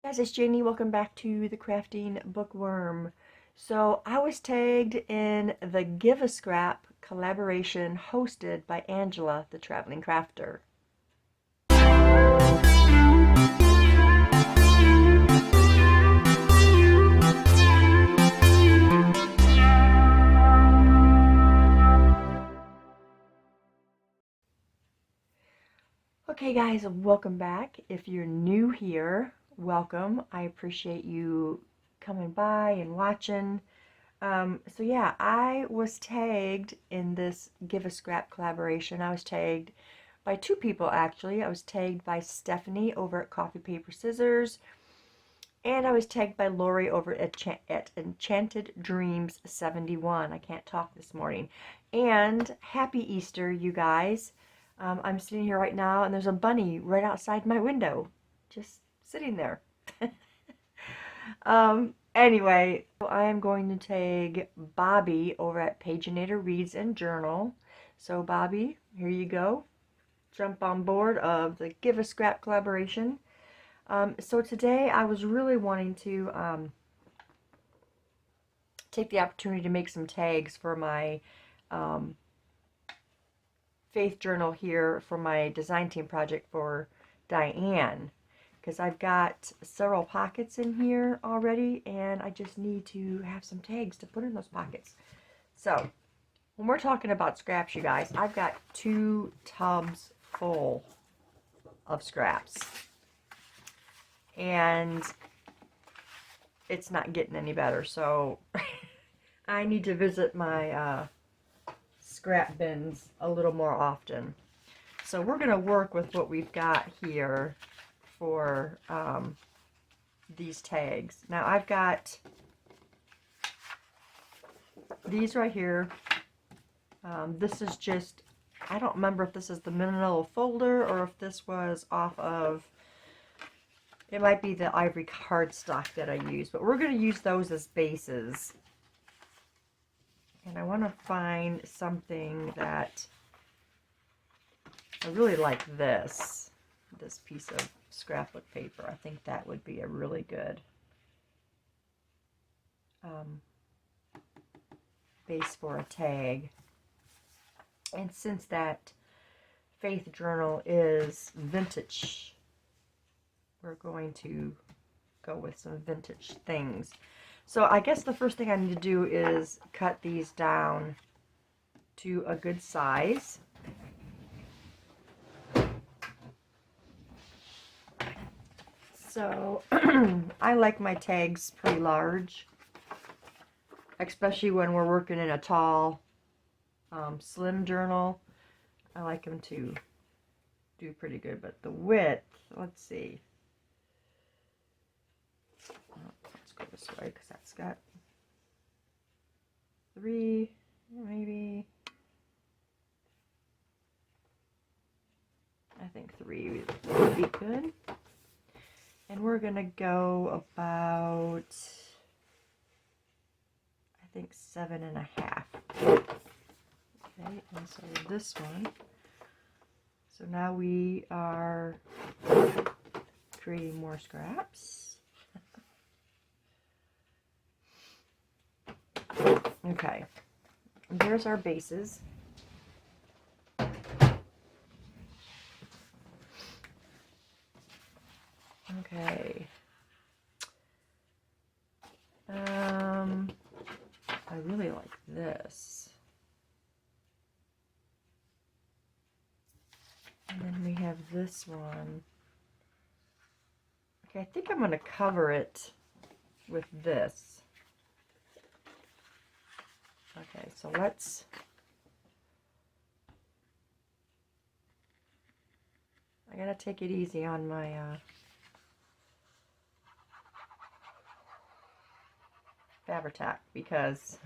Guys, it's Janie. Welcome back to the Crafting Bookworm. So I was tagged in the Give a Scrap collaboration hosted by Angela, the Traveling Crafter. Okay guys, welcome back. If you're new here, welcome. I appreciate you coming by and watching. So yeah, I was tagged in this Give a Scrap collaboration. I was tagged by two people actually. I was tagged by Stephanie over at Coffee Paper Scissors, and I was tagged by Lorie over at Enchanted Dreams 71. I can't talk this morning. And happy Easter, you guys. I'm sitting here right now, and there's a bunny right outside my window, just sitting there. Anyway, I am going to tag Bobi over at Paginator Reads and Journal. So Bobi, here you go. Jump on board of the Give a Scrap collaboration. So today I was really wanting to take the opportunity to make some tags for my faith journal here for my design team project for Diane, because I've got several pockets in here already and I just need to have some tags to put in those pockets. So when we're talking about scraps, you guys, I've got 2 tubs full of scraps and it's not getting any better, so I need to visit my scrap bins a little more often. So we're going to work with what we've got here for these tags. Now I've got these right here. This is just, I don't remember if this is the manila folder or if this was off of, it might be the ivory cardstock that I use, but we're going to use those as bases. And I want to find something that, I really like this piece of scrapbook paper. I think that would be a really good base for a tag. And since that faith journal is vintage, we're going to go with some vintage things. So I guess the first thing I need to do is cut these down to a good size. So I like my tags pretty large, especially when we're working in a tall, slim journal. I like them to do pretty good, but the width, let's see. Let's go this way because that's got 3, maybe. I think 3 would be good. And we're going to go about, I think 7.5. Okay, and so this one. So now we are creating more scraps. Okay, and there's our bases. Okay. I really like this. And then we have this one. Okay, I think I'm going to cover it with this. Okay, so let's, I gotta take it easy on my Fabri-Tac because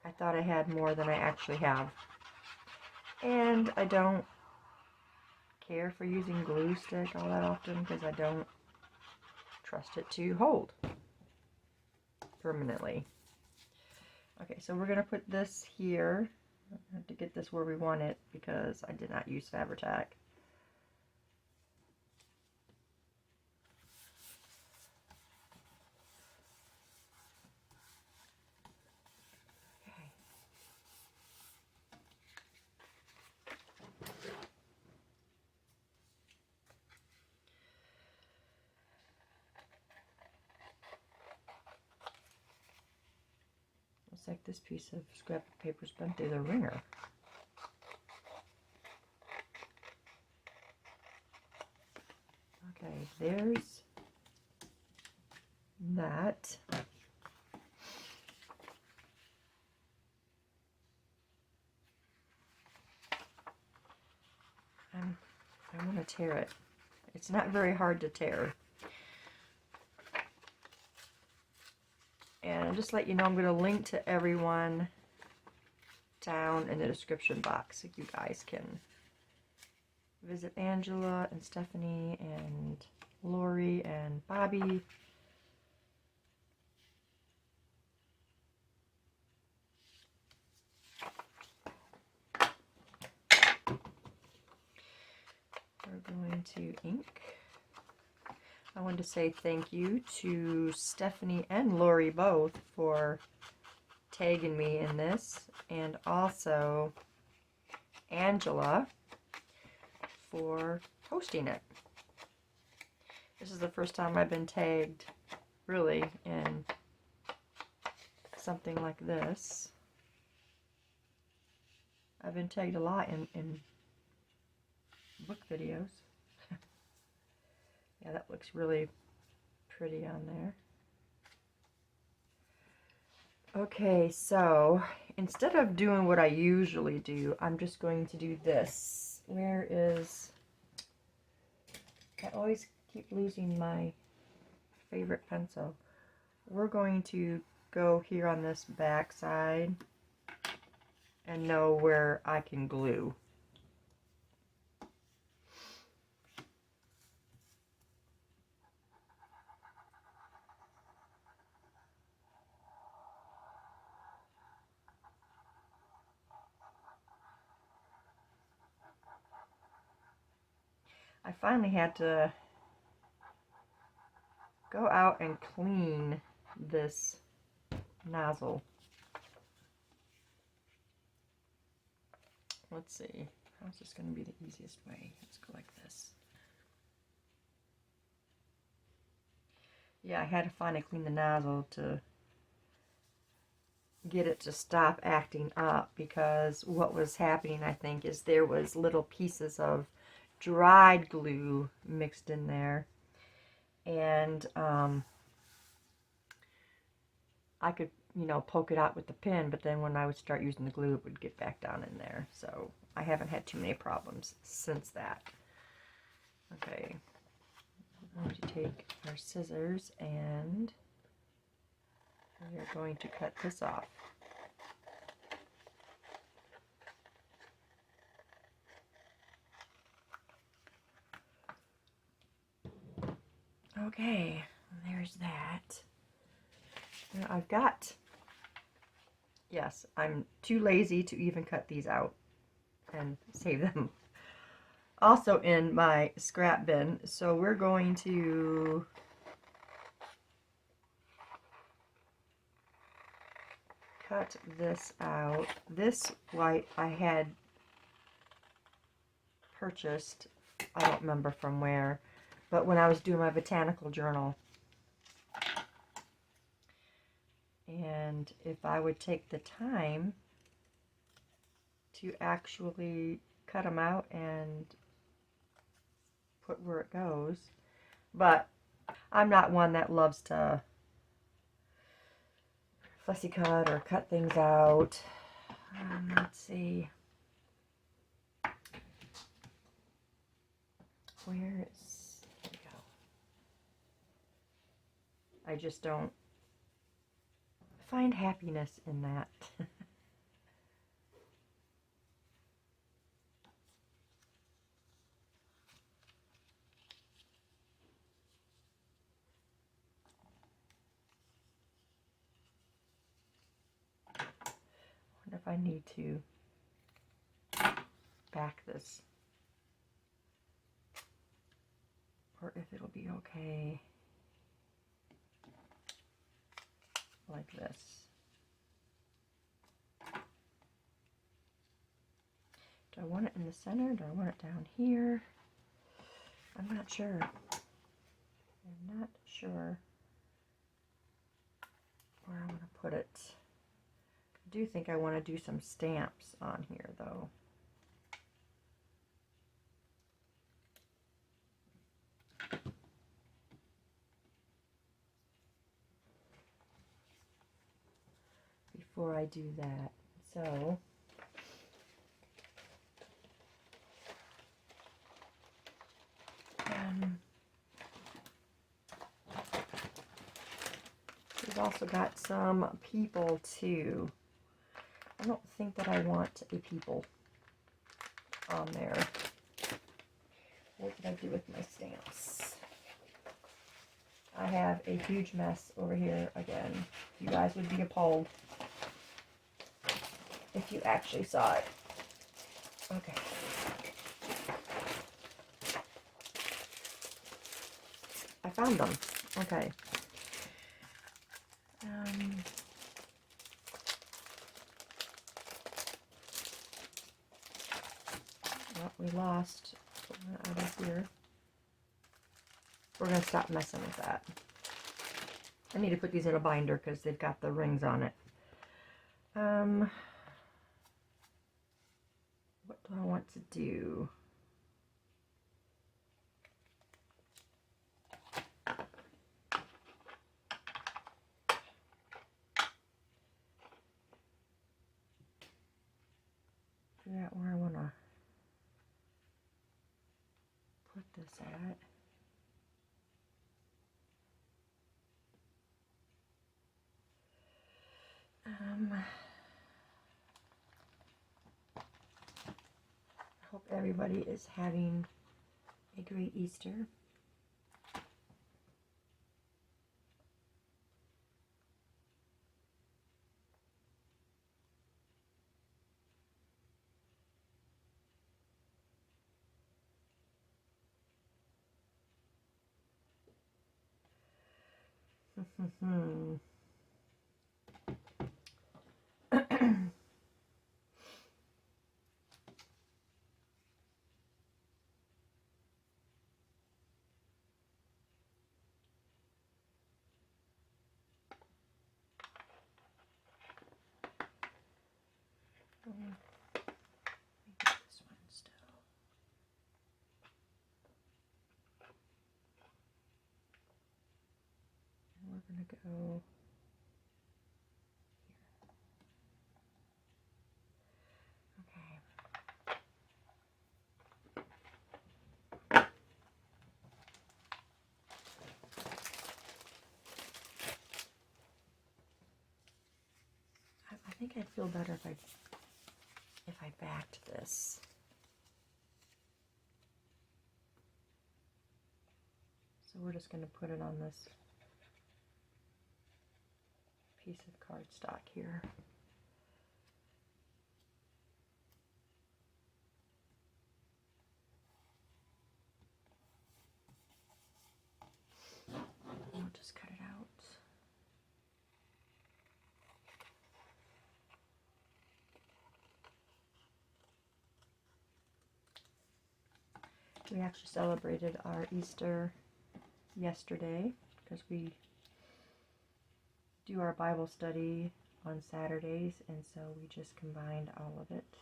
I thought I had more than I actually have. And I don't care for using glue stick all that often because I don't trust it to hold permanently. Okay, so we're going to put this here. I have to get this where we want it because I did not use Fabri-Tac. Looks like this piece of scrap paper's been through the wringer. Okay, there's that. I want to tear it. It's not very hard to tear. And I'll just let you know I'm going to link to everyone down in the description box so you guys can visit Angela and Stephanie and Lorie and Bobi. We're going to ink. I wanted to say thank you to Stephanie and Lorie both for tagging me in this, and also Angela for posting it. This is the first time I've been tagged, really, in something like this. I've been tagged a lot in book videos. Yeah, that looks really pretty on there. Okay, so instead of doing what I usually do, I'm just going to do this. Where is... I always keep losing my favorite pencil. We're going to go here on this back side and know where I can glue. I finally had to go out and clean this nozzle. Let's see, how's this going to be the easiest way? Let's go like this. Yeah, I had to finally clean the nozzle to get it to stop acting up, because what was happening, I think, is there was little pieces of dried glue mixed in there, and I could, you know, poke it out with the pin, but then when I would start using the glue, it would get back down in there. So I haven't had too many problems since that. Okay, I'm going to take our scissors and we are going to cut this off. Okay, there's that. Now I've got, yes, I'm too lazy to even cut these out and save them also in my scrap bin. So we're going to cut this out. This white I had purchased, I don't remember from where, but when I was doing my botanical journal. And if I would take the time to actually cut them out and put where it goes, but I'm not one that loves to fussy cut or cut things out. Let's see. Where is, there we go. I just don't find happiness in that. I wonder if I need to back this, or if it'll be okay like this. Do I want it in the center? Do I want it down here? I'm not sure. I'm not sure where I'm going to put it. do think I want to do some stamps on here, though. Before I do that. So, we've also got some people too. I don't think that I want a people on there. What did I do with my stamps? I have a huge mess over here again. You guys would be appalled if you actually saw it. Okay. I found them. Okay. Well, we lost one out of here. We're going to stop messing with that. I need to put these in a binder because they've got the rings on it. What do I want to do? Figure out where I want to put this at. I hope everybody is having a great Easter. This one still. And we're going to go I think I'd feel better if I backed this. So we're just going to put it on this piece of cardstock here. We'll just cut it out. We actually celebrated our Easter yesterday because we do our Bible study on Saturdays, and so we just combined all of it.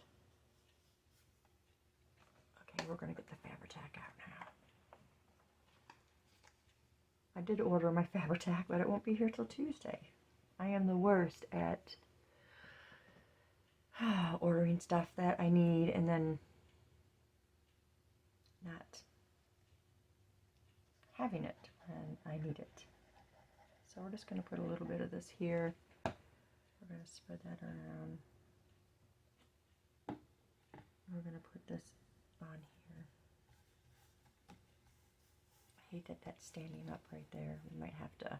Okay, we're going to get the Fabri-Tac out now. I did order my Fabri-Tac, but it won't be here till Tuesday. I am the worst at ordering stuff that I need and then not having it when I need it. So we're just going to put a little bit of this here. We're going to spread that around. We're going to put this on here. I hate that that's standing up right there. We might have to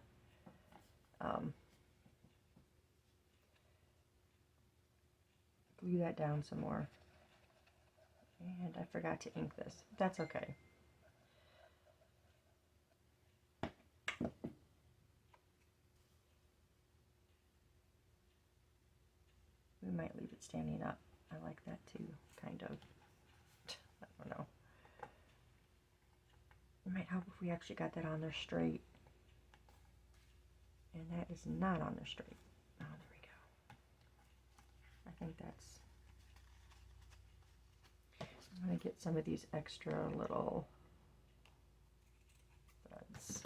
glue that down some more. And I forgot to ink this. That's okay. We might leave it standing up. I like that too, kind of. I don't know. It might help if we actually got that on there straight. And that is not on there straight. Oh, there we go. I think that's, I'm going to get some of these extra little threads.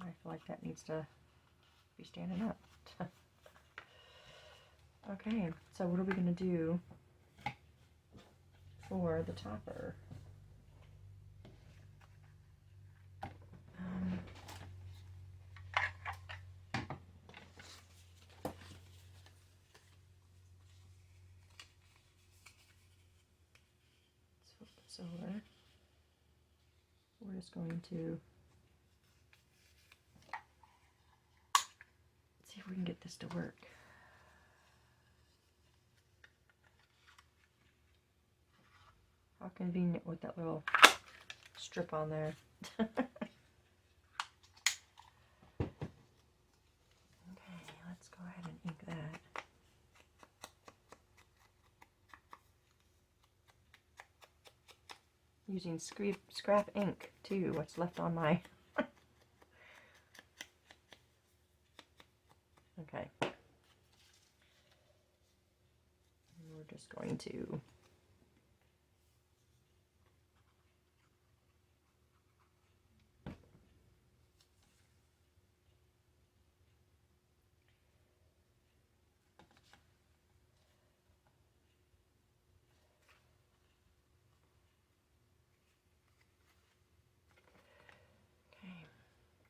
I feel like that needs to be standing up. Okay, so what are we going to do for the topper? Let's flip this over. We're just going to see if we can get this to work. How convenient with that little strip on there. Okay, let's go ahead and ink that. Using scrap ink too, what's left on my... Okay. And we're just going to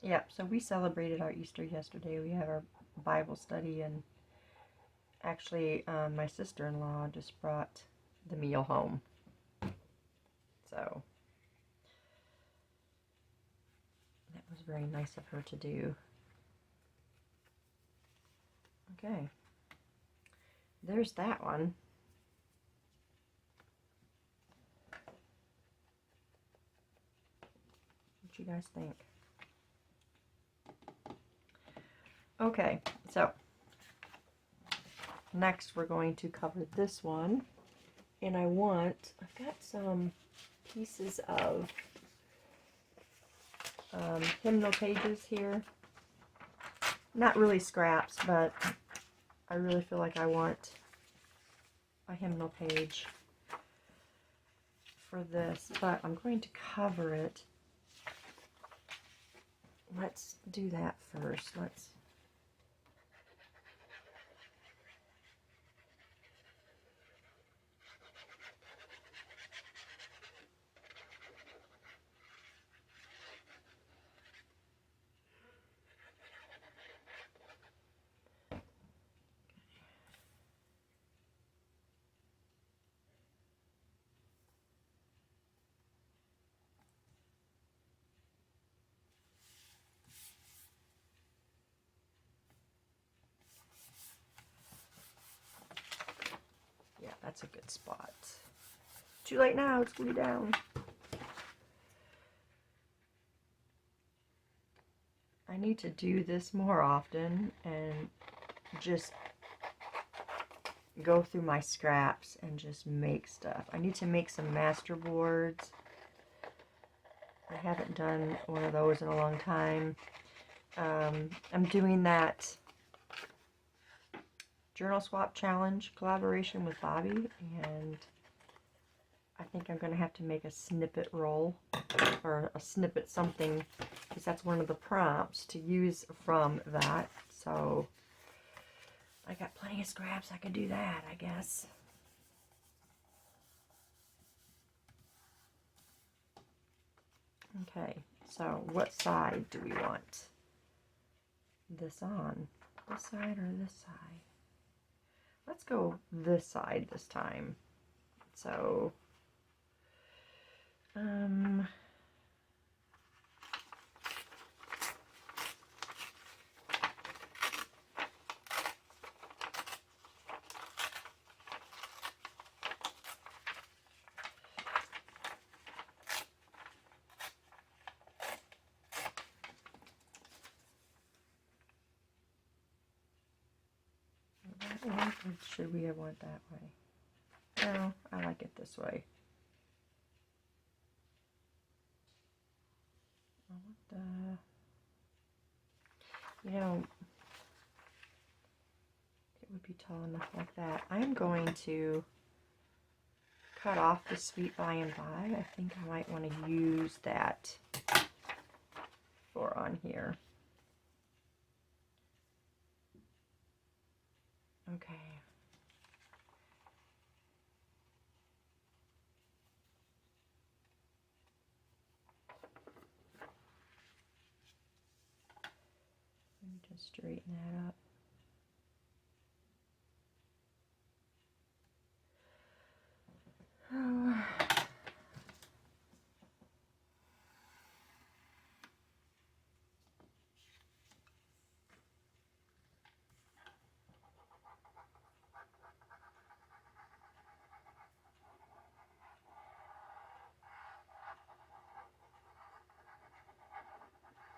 yeah, so we celebrated our Easter yesterday. We had our Bible study, and actually my sister-in-law just brought the meal home. So that was very nice of her to do. Okay, there's that one. What you guys think? Okay, so next we're going to cover this one, and I've got some pieces of hymnal pages here. Not really scraps, but I really feel like I want a hymnal page for this, but I'm going to cover it. Let's do that first. Yeah, that's a good spot. Too late now, it's glued down. I need to do this more often and just go through my scraps and just make stuff. I need to make some master boards. I haven't done one of those in a long time. I'm doing that journal swap challenge collaboration with Bobi, and I think I'm going to have to make a snippet roll or a snippet something, because that's one of the prompts to use from that. So I got plenty of scraps. I can do that, I guess. Okay, so what side do we want this on? This side or this side? Let's go this side this time. So, or should we have went that way? No, I like it this way. You know, would be tall enough like that. I'm going to cut off the Sweet By and By. I think I might want to use that for on here. Okay. Let me just straighten that up. Oh.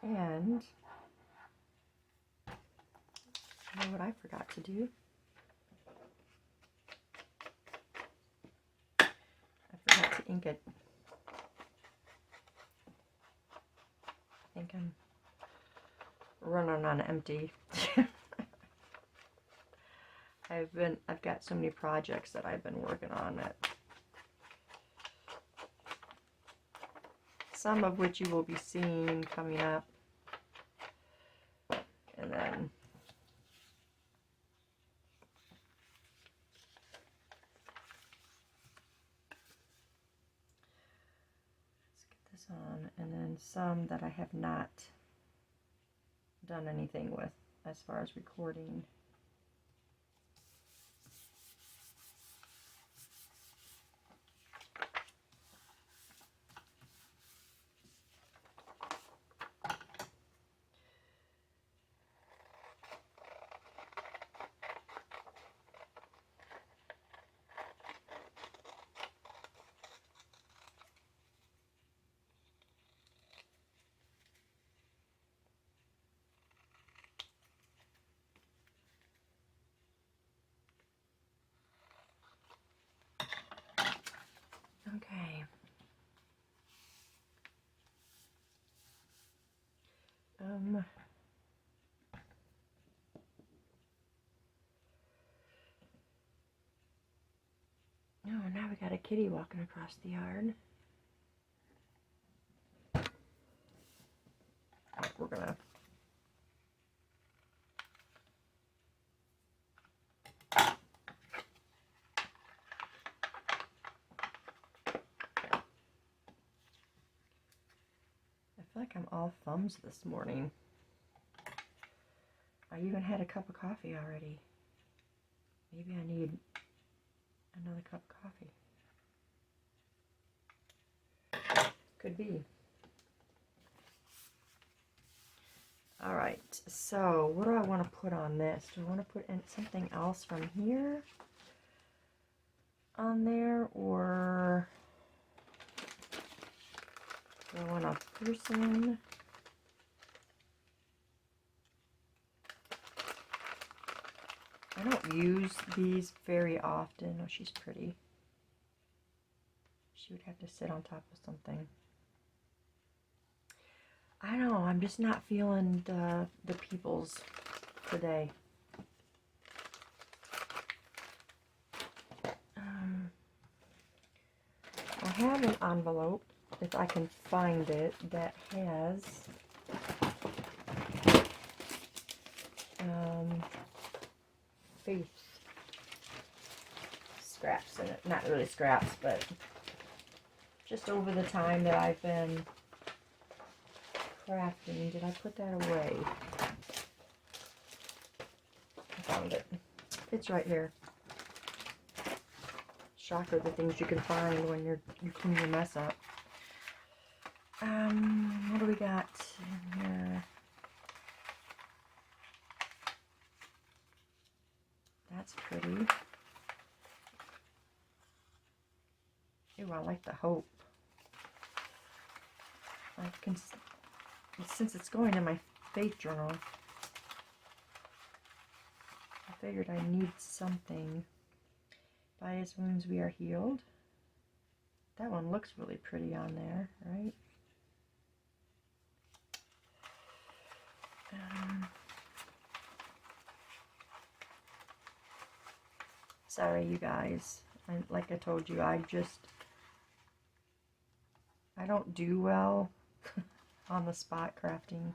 And you know what I forgot to do? I forgot to ink it. I think I'm running on empty. I've got so many projects that I've been working on that some of which you will be seeing coming up. And then let's get this on, and then some that I have not done anything with as far as recording. Okay. Oh, now we got a kitty walking across the yard. We're gonna I feel like I'm all thumbs this morning. I even had a cup of coffee already. Maybe I need another cup of coffee. Could be. All right, so what do I want to put on this? Do I want to put in something else from here on there, or do I want a person? I don't use these very often. Oh, she's pretty. She would have to sit on top of something. I don't know, I'm just not feeling the peoples today. I have an envelope, if I can find it, that has faith scraps in it. Not really scraps, but just over the time that I've been crafting. Did I put that away? I found it. It's right here. Shocker, the things you can find when you clean your mess up. What do we got in here? That's pretty. Ooh, I like the hope. I can, since it's going in my faith journal, I figured I need something. By his wounds we are healed. That one looks really pretty on there, right? Sorry, you guys. Like I told you, I don't do well on the spot crafting.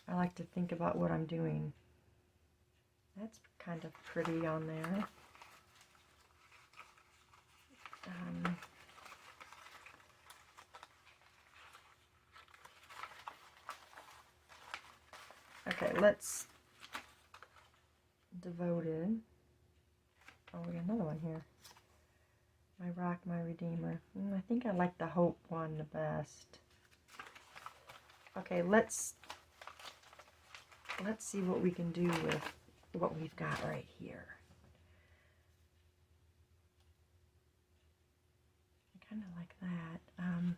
I like to think about what I'm doing. That's kind of pretty on there. Okay, let's Devoted. Oh, we got another one here. My Rock, My Redeemer. I think I like the Hope one the best. Okay, let's see what we can do with what we've got right here. I kind of like that. I'm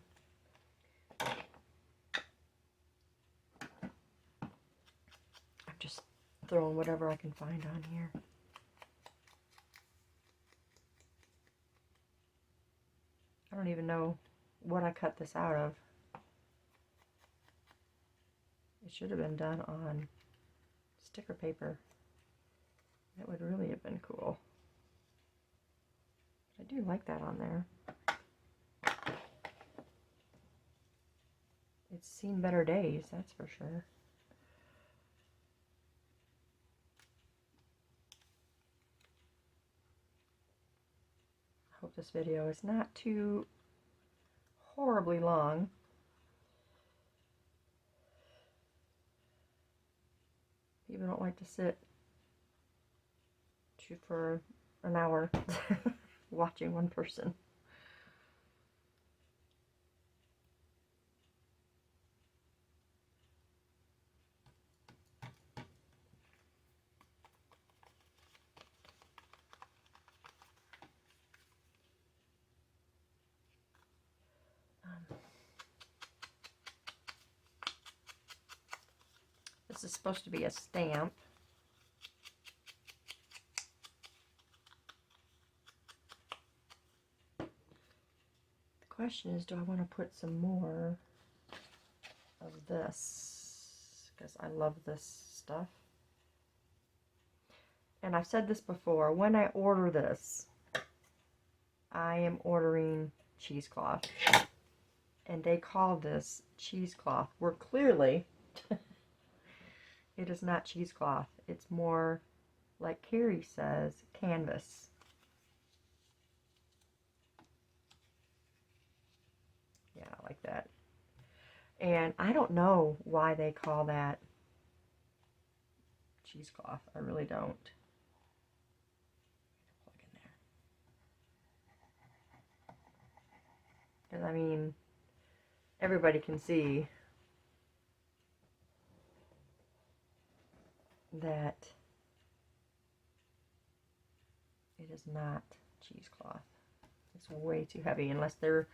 just throwing whatever I can find on here. I don't even know what I cut this out of. It should have been done on sticker paper. That would really have been cool. I do like that on there. It's seen better days, that's for sure. I hope this video is not too horribly long. People don't like to sit for an hour watching one person. This is supposed to be a stamp. The question is, do I want to put some more of this? Because I love this stuff. And I've said this before, when I order this, I am ordering cheesecloth. And they call this cheesecloth, where clearly it is not cheesecloth. It's more, like Carrie says, canvas. Yeah, I like that. And I don't know why they call that cheesecloth. I really don't. Plug in there. Because, I mean, everybody can see that it is not cheesecloth. It's way too heavy, unless they're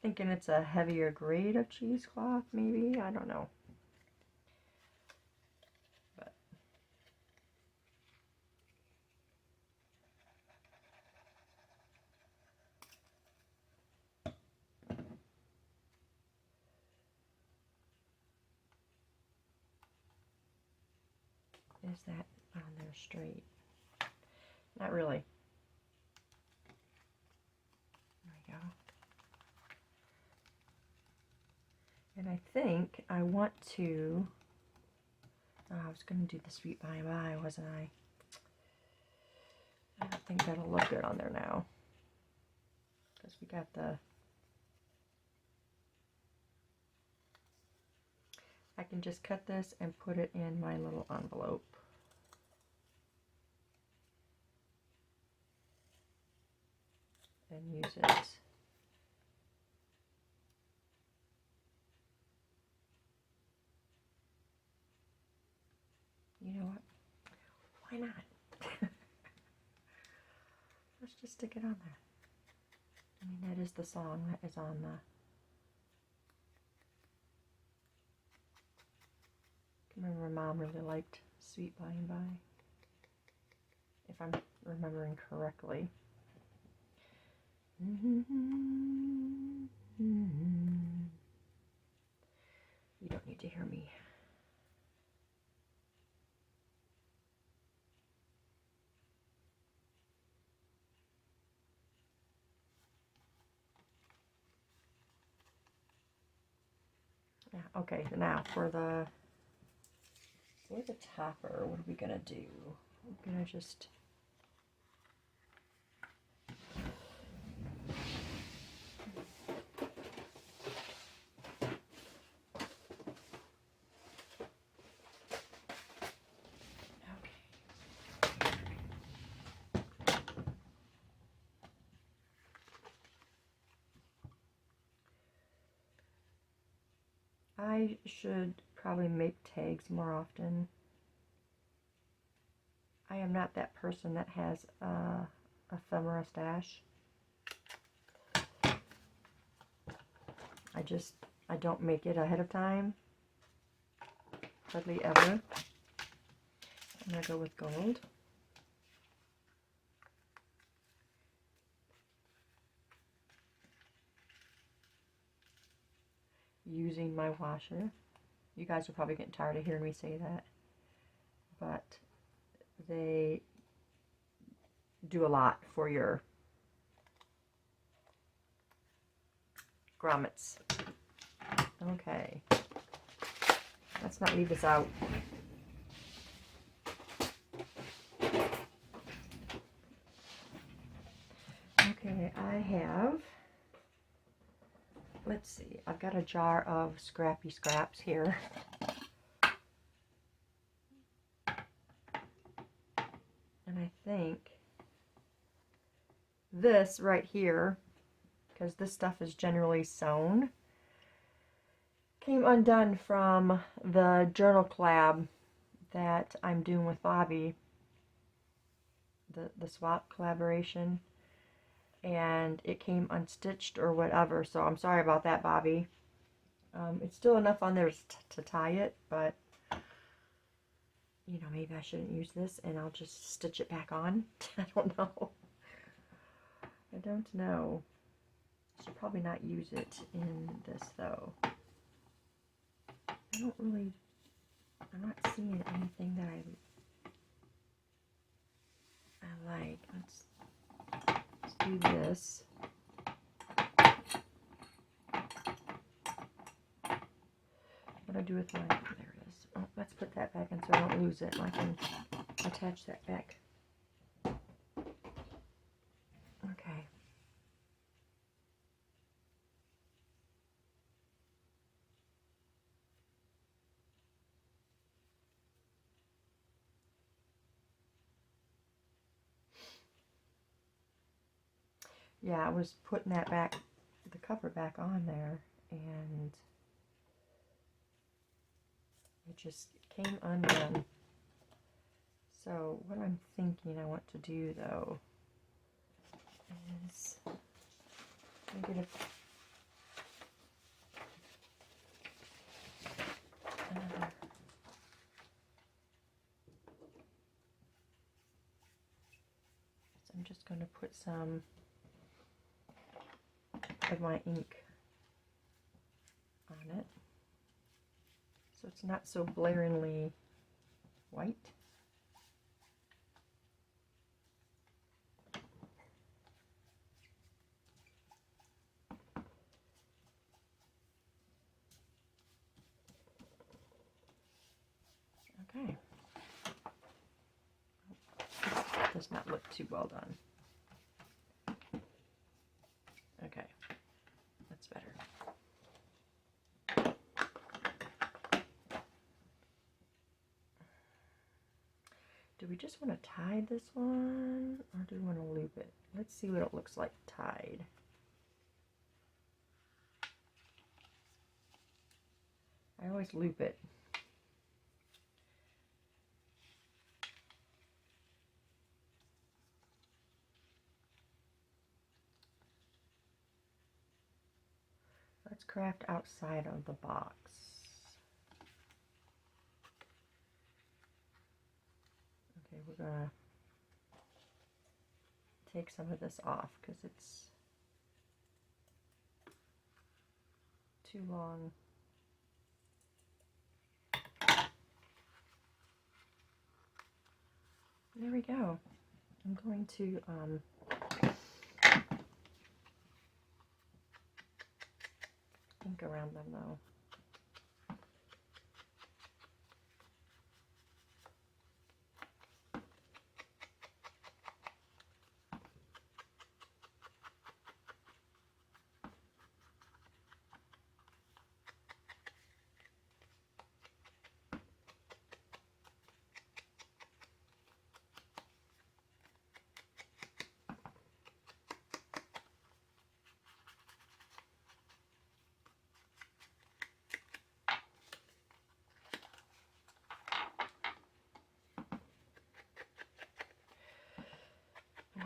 thinking it's a heavier grade of cheesecloth, maybe. I don't know. But is that on there straight? Not really. There we go. And I think I want to, I was going to do the Sweet By and By, wasn't I? I don't think that'll look good on there now. Because we got the, I can just cut this and put it in my little envelope. And use it. You know what? Why not? Let's just stick it on there. I mean, that is the song that is on the... I remember my mom really liked Sweet By and By. If I'm remembering correctly. You don't need to hear me. Yeah, okay, now for the topper, what are we gonna do? We're gonna just I should probably make tags more often. I am not that person that has a ephemera stash. I don't make it ahead of time. Hardly ever. I'm going to go with gold. Using my washer. You guys are probably getting tired of hearing me say that. But they do a lot for your grommets. Okay. Let's not leave this out. Okay, I have, let's see, I've got a jar of scrappy scraps here. And I think this right here, because this stuff is generally sewn, came undone from the journal collab that I'm doing with Bobi, the swap collaboration, and it came unstitched or whatever, so I'm sorry about that, Bobi. It's still enough on there to tie it, but you know, maybe I shouldn't use this and I'll just stitch it back on. I don't know. I don't know. I should probably not use it in this though. I'm not seeing anything that I like. Let's do this. What do I do with my, there it is. Oh, let's put that back in so I don't lose it. I can attach that back. Okay. Yeah, I was putting that back, the cover back on there, and it just came undone. So what I'm thinking I want to do though is maybe another. So I'm just going to put some of my ink on it, so it's not so blaringly white. Okay. This does not look too well done. Okay, that's better. Do we just want to tie this one, or do we want to loop it? Let's see what it looks like tied. I always loop it. Let's craft outside of the box. Okay, we're gonna take some of this off because it's too long. There we go. I'm going to ink around them though.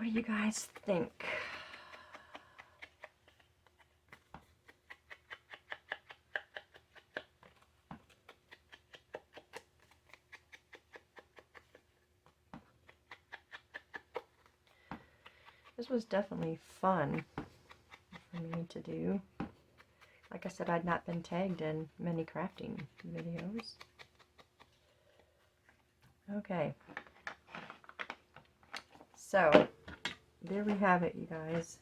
what do you guys think? This was definitely fun for me to do. Like I said, I'd not been tagged in many crafting videos. Okay. So, there we have it, you guys.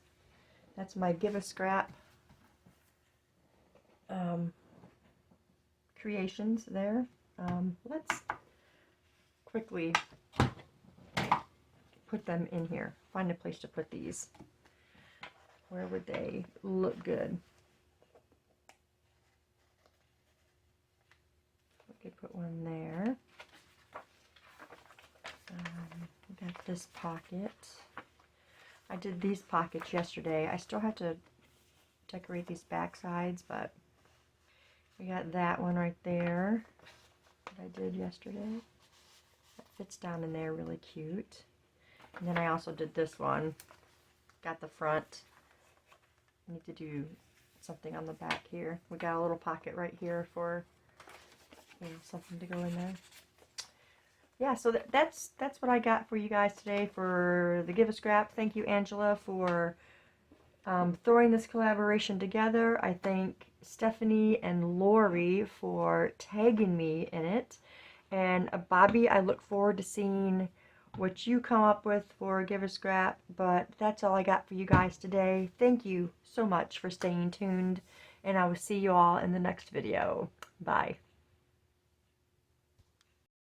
That's my Give a Scrap creations there. Let's quickly put them in here. Find a place to put these. Where would they look good? We could put one there. We got this pocket. I did these pockets yesterday. I still have to decorate these back sides, but we got that one right there that I did yesterday. That fits down in there really cute. And then I also did this one. Got the front. I need to do something on the back here. We got a little pocket right here for, you know, something to go in there. Yeah, so that's what I got for you guys today for the Give a Scrap. Thank you, Angela, for throwing this collaboration together. I thank Stefani and Lorie for tagging me in it. And Bobi, I look forward to seeing what you come up with for Give a Scrap. But that's all I got for you guys today. Thank you so much for staying tuned. And I will see you all in the next video. Bye.